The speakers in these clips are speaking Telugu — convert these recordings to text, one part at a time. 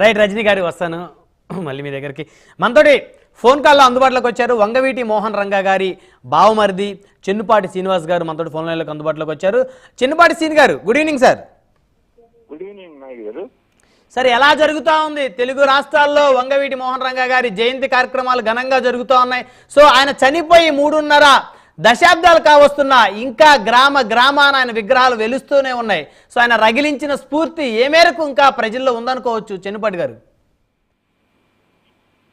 రైట్ రజనీ గారు వస్తాను మళ్ళీ మీ దగ్గరికి. మనతోటి ఫోన్ కాల్లో అందుబాటులోకి వచ్చారు వంగవీటి మోహన్ రంగా గారి బావమరిది చెన్నుపాటి శ్రీనివాస్ గారు మనతోటి ఫోన్ లైన్లోకి అందుబాటులోకి వచ్చారు. Chennupati Srini garu, good evening sir. Good evening Nayak garu. Sir, ఎలా జరుగుతూ ఉంది తెలుగు రాష్ట్రాల్లో వంగవీటి మోహన్ రంగా గారి జయంతి కార్యక్రమాలు ఘనంగా జరుగుతూ ఉన్నాయి. సో ఆయన చనిపోయి 3.5 దశాబ్దాలు కావస్తున్నా ఇంకా గ్రామాన ఆయన విగ్రహాలు వెలుస్తూనే ఉన్నాయి. సో ఆయన రగిలించిన స్ఫూర్తి ఏ మేరకు ఇంకా ప్రజల్లో ఉందనుకోవచ్చు చెన్నుపాటి గారు?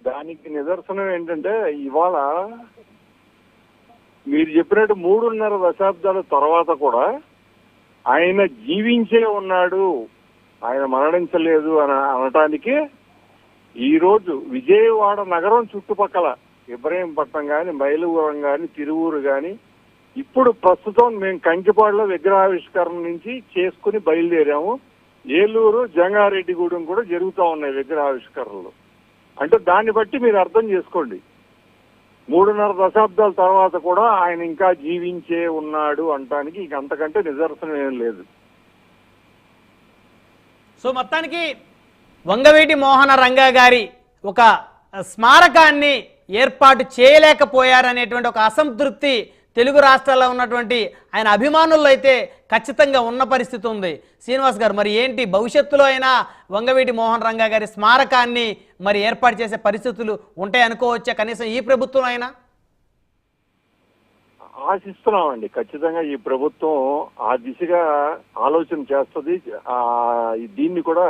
దానికి నిదర్శనం ఏంటంటే ఇవాళ మీరు చెప్పినట్టు 3.5 దశాబ్దాల తర్వాత కూడా ఆయన జీవించే ఉన్నాడు, ఆయన మరణించలేదు అని అనటానికి ఈరోజు విజయవాడ నగరం చుట్టుపక్కల ఇబ్రహీంపట్నం కానీ, మైలవరం కానీ, తిరువూరు కానీ, ఇప్పుడు ప్రస్తుతం మేము కంకిపాడులో విగ్రహావిష్కరణ నుంచి చేసుకుని బయలుదేరాము. ఏలూరు, జంగారెడ్డిగూడెం కూడా జరుగుతూ ఉన్నాయి విగ్రహావిష్కరణలు. అంటే దాన్ని బట్టి మీరు అర్థం చేసుకోండి, 3.5 దశాబ్దాల తర్వాత కూడా ఆయన ఇంకా జీవించే ఉన్నాడు అంటానికి ఇంక అంతకంటే నిదర్శనం ఏం లేదు. సో మొత్తానికి వంగవీటి మోహన రంగా గారి ఒక స్మారకాన్ని ఏర్పాటు చేయలేకపోయారనేటువంటి ఒక అసంతృప్తి తెలుగు రాష్ట్రాల్లో ఉన్నటువంటి ఆయన అభిమానుల్లో అయితే ఖచ్చితంగా ఉన్న పరిస్థితి ఉంది. శ్రీనివాస్ గారు, మరి ఏంటి భవిష్యత్తులో అయినా వంగవీటి మోహన్ రంగా గారి స్మారకాన్ని మరి ఏర్పాటు చేసే పరిస్థితులు ఉంటాయి అనుకోవచ్చా? కనీసం ఈ ప్రభుత్వం అయినా ఆశిస్తున్నామండి. ఖచ్చితంగా ఈ ప్రభుత్వం ఆ దిశగా ఆలోచన చేస్తుంది. దీన్ని కూడా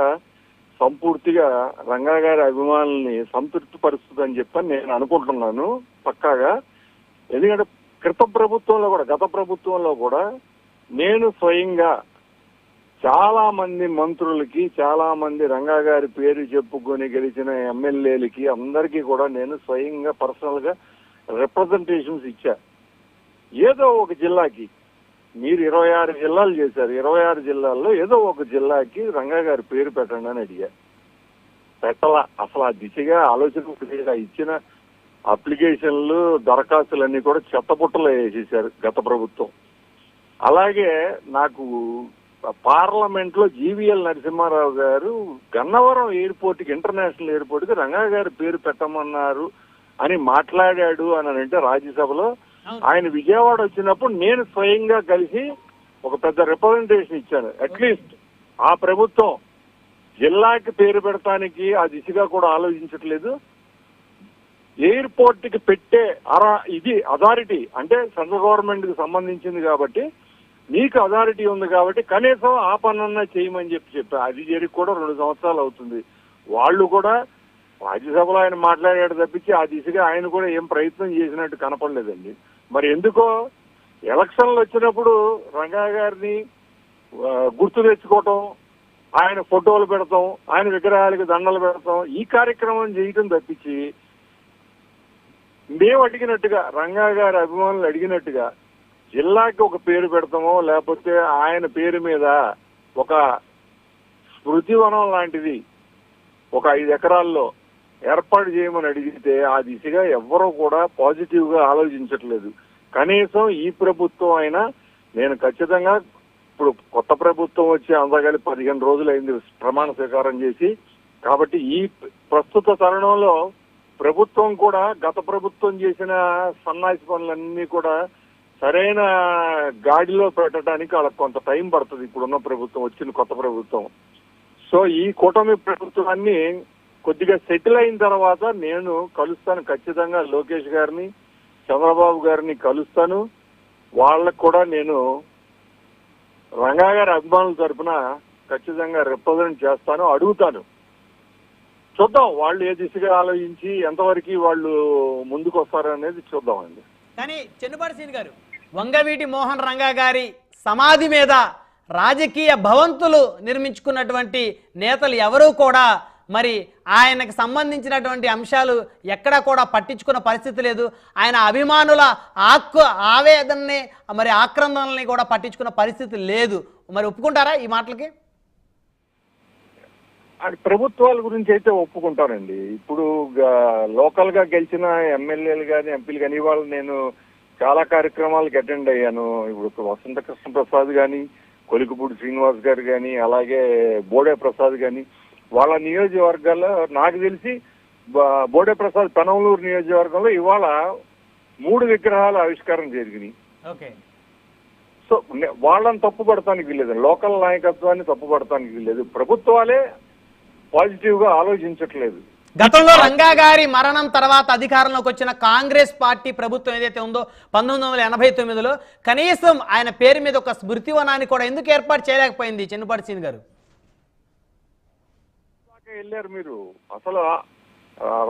సంపూర్తిగా రంగా గారి అభిమానుల్ని సంతృప్తి పరుస్తుందని చెప్పని నేను అనుకుంటున్నాను పక్కాగా. ఎందుకంటే గత ప్రభుత్వంలో కూడా నేను స్వయంగా చాలా మంది మంత్రులకి, చాలా మంది రంగా గారి పేరు చెప్పుకొని గెలిచిన ఎమ్మెల్యేలకి అందరికీ కూడా నేను స్వయంగా పర్సనల్ గా రిప్రజెంటేషన్స్ ఇచ్చా. ఏదో ఒక జిల్లాకి, మీరు 26 జిల్లాలు చేశారు, 26 జిల్లాల్లో ఏదో ఒక జిల్లాకి రంగా గారి పేరు పెట్టండి అని అడిగా. పెట్టలా. అసలు ఆ దిశగా ఆలోచన ఇచ్చిన అప్లికేషన్లు, దరఖాస్తులన్నీ కూడా చెత్తపుట్టలో వేసేశారు గత ప్రభుత్వం. అలాగే నాకు పార్లమెంట్ లో జీవీఎల్ నరసింహారావు గారు గన్నవరం ఎయిర్పోర్ట్ కి, ఇంటర్నేషనల్ ఎయిర్పోర్ట్ కి రంగా గారి పేరు పెట్టమన్నారు అని మాట్లాడాడు అని అంటే రాజ్యసభలో ఆయన విజయవాడ వచ్చినప్పుడు నేను స్వయంగా కలిసి ఒక పెద్ద రిప్రజెంటేషన్ ఇచ్చాను. అట్లీస్ట్ ఆ ప్రభుత్వం జిల్లాకి పేరు పెడతానికి ఆ దిశగా కూడా ఆలోచించట్లేదు. ఎయిర్పోర్ట్ కి పెట్టే ఇది అథారిటీ అంటే సెంట్రల్ గవర్నమెంట్ కి సంబంధించింది కాబట్టి, మీకు అథారిటీ ఉంది కాబట్టి కనీసం ఆ పనన్నా చేయమని చెప్పా. అది జరిగి కూడా 2 సంవత్సరాలు అవుతుంది. వాళ్ళు కూడా రాజ్యసభలో ఆయన మాట్లాడాడు తప్పించి ఆ దిశగా ఆయన కూడా ఏం ప్రయత్నం చేసినట్టు కనపడలేదండి. మరి ఎందుకో ఎలక్షన్లు వచ్చినప్పుడు రంగా గారిని గుర్తు తెచ్చుకోవటం, ఆయన ఫోటోలు పెడతాం, ఆయన విగ్రహాలకి దండలు పెడతాం, ఈ కార్యక్రమం చేయటం తప్పించి మేము అడిగినట్టుగా, రంగా గారి అభిమానులు అడిగినట్టుగా జిల్లాకి ఒక పేరు పెడతామో లేకపోతే ఆయన పేరు మీద ఒక స్మృతివనం లాంటిది ఒక 5 ఎకరాల్లో ఏర్పాటు చేయమని అడిగితే ఆ దిశగా ఎవ్వరూ కూడా పాజిటివ్ గా ఆలోచించట్లేదు. కనీసం ఈ ప్రభుత్వం అయినా, నేను ఖచ్చితంగా ఇప్పుడు కొత్త ప్రభుత్వం వచ్చి అందగలి 15 రోజులు అయింది ప్రమాణ స్వీకారం చేసి, కాబట్టి ఈ ప్రస్తుత తరుణంలో ప్రభుత్వం కూడా గత ప్రభుత్వం చేసిన సన్నాసి పనులన్నీ కూడా సరైన గాడిలో పెట్టడానికి వాళ్ళకి కొంత టైం పడుతుంది. ఇప్పుడున్న ప్రభుత్వం, వచ్చిన కొత్త ప్రభుత్వం. సో ఈ కూటమి ప్రభుత్వాన్ని కొద్దిగా సెటిల్ అయిన తర్వాత నేను కలుస్తాను ఖచ్చితంగా. లోకేష్ గారిని, చంద్రబాబు గారిని కలుస్తాను. వాళ్ళకు కూడా నేను రంగా గారి అభిమానుల తరఫున ఖచ్చితంగా రిప్రజెంట్ చేస్తాను, అడుగుతాను. చూద్దాం వాళ్ళు ఏ దిశగా ఆలోచించి ఎంతవరకు వాళ్ళు ముందుకు వస్తారనేది చూద్దామండి. కానీ చెన్నుపాటి శ్రీని గారు, వంగవీటి మోహన్ రంగా గారి సమాధి మీద రాజకీయ భవంతులు నిర్మించుకున్నటువంటి నేతలు ఎవరూ కూడా మరి ఆయనకు సంబంధించినటువంటి అంశాలు ఎక్కడా కూడా పట్టించుకున్న పరిస్థితి లేదు. ఆయన అభిమానుల ఆవేదనని మరి ఆక్రందనల్ని కూడా పట్టించుకున్న పరిస్థితి లేదు. మరి ఒప్పుకుంటారా ఈ మాటలకి? ప్రభుత్వాల గురించి అయితే ఒప్పుకుంటానండి. ఇప్పుడు లోకల్ గా గెలిచిన ఎమ్మెల్యేలు కానీ, ఎంపీలు కానీ, ఇవాళ నేను చాలా కార్యక్రమాలకు అటెండ్ అయ్యాను. ఇప్పుడు వసంత కృష్ణ ప్రసాద్ కానీ, కొలికపూడి శ్రీనివాస్ గారు కానీ, అలాగే బోడే ప్రసాద్ కానీ, వాళ్ళ నియోజకవర్గాల్లో నాకు తెలిసి బోడే ప్రసాద్ పెనమలూరు నియోజకవర్గంలో ఇవాళ 3 విగ్రహాల ఆవిష్కారం జరిగినాయి. ఓకే. సో వాళ్ళని తప్పుపడటానికి వీల్లేదు, లోకల్ నాయకత్వాన్ని తప్పుపడటానికి వీల్లేదు. ప్రభుత్వాలే పాజిటివ్ గా ఆలోచించట్లేదు. గతంలో రంగా గారి మరణం తర్వాత అధికారంలోకి వచ్చిన కాంగ్రెస్ పార్టీ ప్రభుత్వం ఏదైతే ఉందో 1989లో కనీసం ఆయన పేరు మీద ఒక స్మృతివనాన్ని కూడా ఎందుకు ఏర్పాటు చేయలేకపోయింది చెన్నుపాటి సీన్ గారు? వెళ్ళారు మీరు. అసలు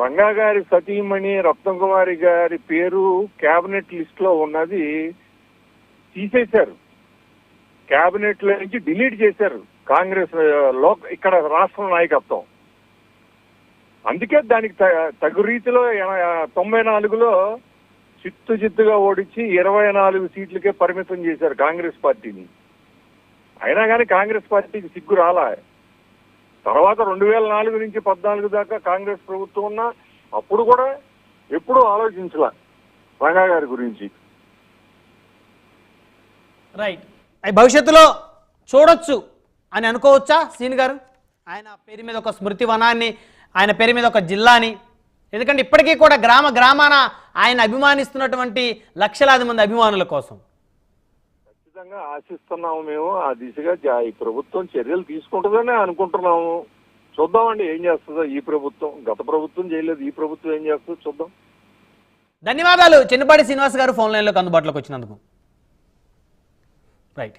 రంగా గారి సతీమణి రత్నం కుమారి గారి పేరు కేబినెట్ లిస్ట్ లో ఉన్నది తీసేశారు, కేబినెట్ లో నుంచి డిలీట్ చేశారు కాంగ్రెస్ ఇక్కడ రాష్ట్ర నాయకత్వం. అందుకే దానికి తగు రీతిలో 94లో చిత్తుగా ఓడించి 24 సీట్లకే పరిమితం చేశారు కాంగ్రెస్ పార్టీని. అయినా కానీ కాంగ్రెస్ పార్టీకి సిగ్గు రాలా. తర్వాత 2004 నుంచి 14 దాకా కాంగ్రెస్ ప్రభుత్వం ఉన్నా అప్పుడు కూడా ఎప్పుడూ ఆలోచించలా రంగా గారి గురించి. రైట్. భవిష్యత్తులో చూడొచ్చు అని అనుకోవచ్చా సీన్ గారు? ఆయన పేరు మీద ఒక స్మృతి వనాన్ని, ఆయన పేరు మీద ఒక జిల్లాని, ఎందుకంటే ఇప్పటికీ కూడా గ్రామాన ఆయన అభిమానిస్తున్నటువంటి లక్షలాది మంది అభిమానుల కోసం ఖచ్చితంగా ఆశిస్తున్నాము. మేము ఆ దిశగా ఈ ప్రభుత్వం చర్యలు తీసుకుంటుందని అనుకుంటున్నాము. చూద్దామండి ఏం చేస్తుందో ఈ ప్రభుత్వం. గత ప్రభుత్వం చేయలేదు, ఈ ప్రభుత్వం ఏం చేస్తుందో చూద్దాం. ధన్యవాదాలు చెన్నుపాటి శ్రీనివాస్ గారు ఫోన్ లైన్లోకి అందుబాటులోకి వచ్చినందుకు. రైట్.